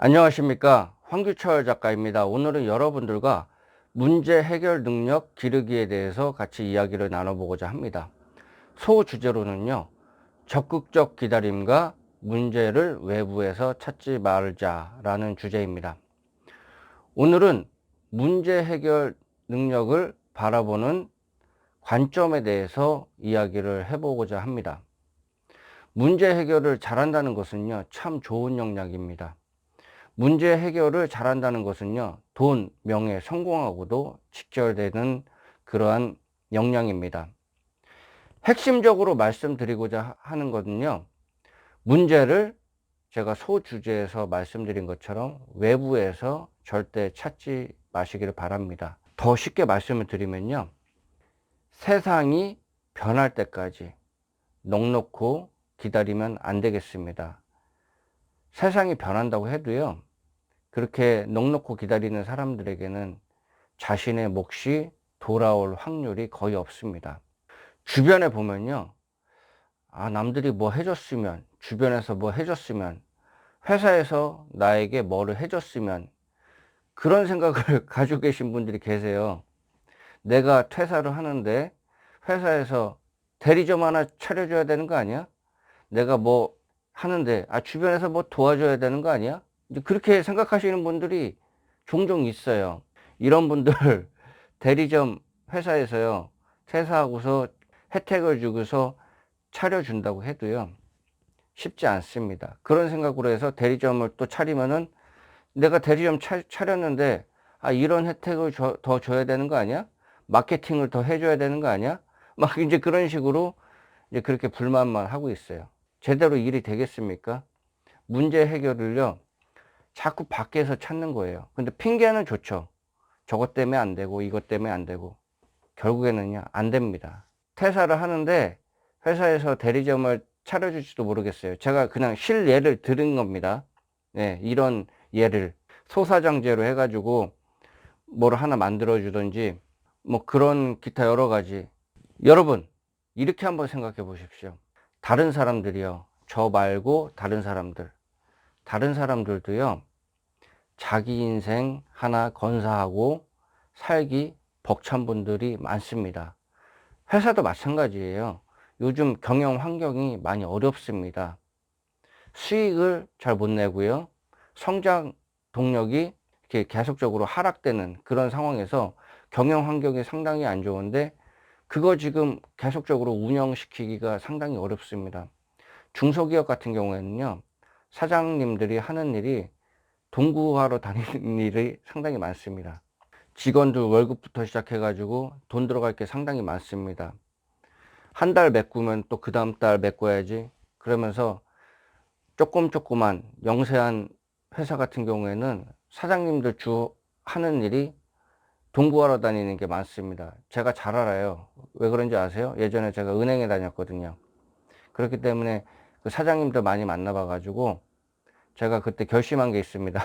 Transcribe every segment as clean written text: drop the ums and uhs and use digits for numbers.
안녕하십니까, 황규철 작가입니다. 오늘은 여러분들과 문제 해결 능력 기르기에 대해서 같이 이야기를 나눠보고자 합니다. 소주제로는요, 적극적 기다림과 문제를 외부에서 찾지 말자라는 주제입니다. 오늘은 문제 해결 능력을 바라보는 관점에 대해서 이야기를 해보고자 합니다. 문제 해결을 잘한다는 것은요, 참 좋은 역량입니다. 문제 해결을 잘한다는 것은요, 돈, 명예, 성공하고도 직결되는 그러한 역량입니다. 핵심적으로 말씀드리고자 하는 것은요, 문제를 제가 소주제에서 말씀드린 것처럼 외부에서 절대 찾지 마시기를 바랍니다. 더 쉽게 말씀을 드리면요, 세상이 변할 때까지 넋놓고 기다리면 안 되겠습니다. 세상이 변한다고 해도요, 그렇게 넋놓고 기다리는 사람들에게는 자신의 몫이 돌아올 확률이 거의 없습니다. 주변에 보면요, 남들이 뭐 해줬으면, 주변에서 뭐 해줬으면, 회사에서 나에게 뭐를 해줬으면, 그런 생각을 가지고 계신 분들이 계세요. 내가 퇴사를 하는데 회사에서 대리점 하나 차려줘야 되는 거 아니야? 내가 뭐 하는데 주변에서 뭐 도와줘야 되는 거 아니야? 이제 그렇게 생각하시는 분들이 종종 있어요. 이런 분들 대리점 회사에서요, 퇴사하고서 혜택을 주고서 차려준다고 해도요, 쉽지 않습니다. 그런 생각으로 해서 대리점을 또 차리면은 내가 대리점 차렸는데 이런 혜택을 더 줘야 되는 거 아니야? 마케팅을 더 해줘야 되는 거 아니야? 막 이제 그런 식으로 이제 그렇게 불만만 하고 있어요. 제대로 일이 되겠습니까? 문제 해결을요, 자꾸 밖에서 찾는 거예요. 근데 핑계는 좋죠. 저것 때문에 안 되고 이것 때문에 안 되고 결국에는요, 안 됩니다. 퇴사를 하는데 회사에서 대리점을 차려줄지도 모르겠어요. 제가 그냥 실예를 들은 겁니다. 네, 이런 예를 소사장제로 해가지고 뭘 하나 만들어 주든지 뭐 그런 기타 여러 가지. 여러분, 이렇게 한번 생각해 보십시오. 다른 사람들이요, 저 말고 다른 사람들도요, 자기 인생 하나 건사하고 살기 벅찬 분들이 많습니다. 회사도 마찬가지예요. 요즘 경영 환경이 많이 어렵습니다. 수익을 잘 못 내고요, 성장 동력이 이렇게 계속적으로 하락되는 그런 상황에서 경영 환경이 상당히 안 좋은데 그거 지금 계속적으로 운영시키기가 상당히 어렵습니다. 중소기업 같은 경우에는요, 사장님들이 하는 일이 동구하러 다니는 일이 상당히 많습니다. 직원들 월급부터 시작해가지고 돈 들어갈 게 상당히 많습니다. 한 달 메꾸면 또 그 다음 달 메꿔야지. 그러면서 조그만 영세한 회사 같은 경우에는 사장님들 주 하는 일이 동구하러 다니는 게 많습니다. 제가 잘 알아요. 왜 그런지 아세요? 예전에 제가 은행에 다녔거든요. 그렇기 때문에 그 사장님들 많이 만나봐 가지고 제가 그때 결심한 게 있습니다.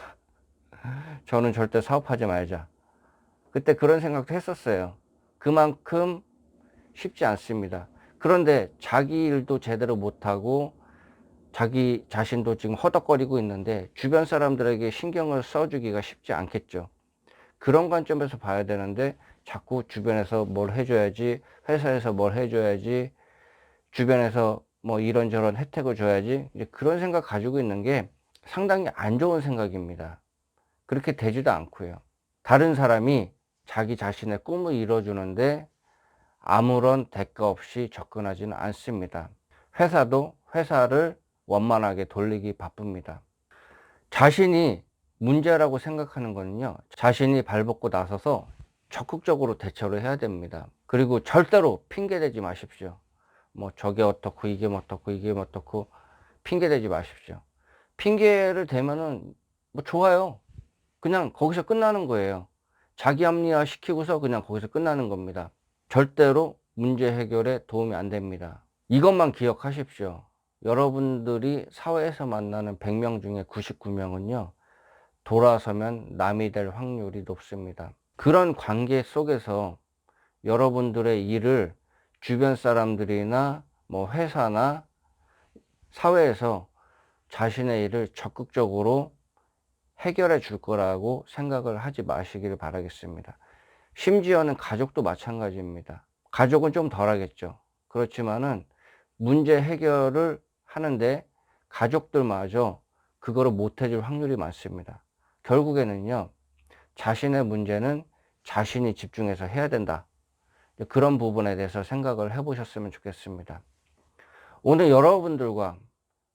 저는 절대 사업하지 말자. 그때 그런 생각도 했었어요. 그만큼 쉽지 않습니다. 그런데 자기 일도 제대로 못하고 자기 자신도 지금 허덕거리고 있는데 주변 사람들에게 신경을 써주기가 쉽지 않겠죠. 그런 관점에서 봐야 되는데 자꾸 주변에서 뭘 해줘야지, 회사에서 뭘 해줘야지, 주변에서 뭐 이런저런 혜택을 줘야지, 이제 그런 생각 가지고 있는 게 상당히 안 좋은 생각입니다. 그렇게 되지도 않고요. 다른 사람이 자기 자신의 꿈을 이뤄주는데 아무런 대가 없이 접근하지는 않습니다. 회사도 회사를 원만하게 돌리기 바쁩니다. 자신이 문제라고 생각하는 거는요, 자신이 발벗고 나서서 적극적으로 대처를 해야 됩니다. 그리고 절대로 핑계대지 마십시오. 뭐 저게 어떻고 이게 어떻고 이게 어떻고 핑계대지 마십시오. 핑계를 대면은 뭐 좋아요. 그냥 거기서 끝나는 거예요. 자기 합리화 시키고서 그냥 거기서 끝나는 겁니다. 절대로 문제 해결에 도움이 안 됩니다. 이것만 기억하십시오. 여러분들이 사회에서 만나는 100명 중에 99명은요, 돌아서면 남이 될 확률이 높습니다. 그런 관계 속에서 여러분들의 일을 주변 사람들이나 뭐 회사나 사회에서 자신의 일을 적극적으로 해결해 줄 거라고 생각을 하지 마시기를 바라겠습니다. 심지어는 가족도 마찬가지입니다. 가족은 좀 덜 하겠죠. 그렇지만은 문제 해결을 하는데 가족들마저 그거를 못 해줄 확률이 많습니다. 결국에는요, 자신의 문제는 자신이 집중해서 해야 된다. 그런 부분에 대해서 생각을 해 보셨으면 좋겠습니다. 오늘 여러분들과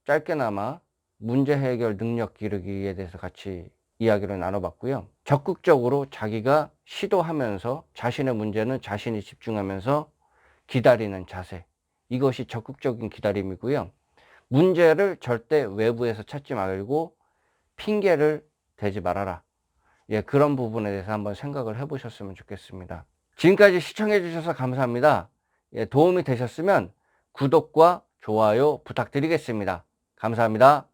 짧게나마 문제 해결 능력 기르기에 대해서 같이 이야기를 나눠봤고요. 적극적으로 자기가 시도하면서 자신의 문제는 자신이 집중하면서 기다리는 자세. 이것이 적극적인 기다림이고요. 문제를 절대 외부에서 찾지 말고 핑계를 대지 말아라. 예, 그런 부분에 대해서 한번 생각을 해보셨으면 좋겠습니다. 지금까지 시청해 주셔서 감사합니다. 예, 도움이 되셨으면 구독과 좋아요 부탁드리겠습니다. 감사합니다.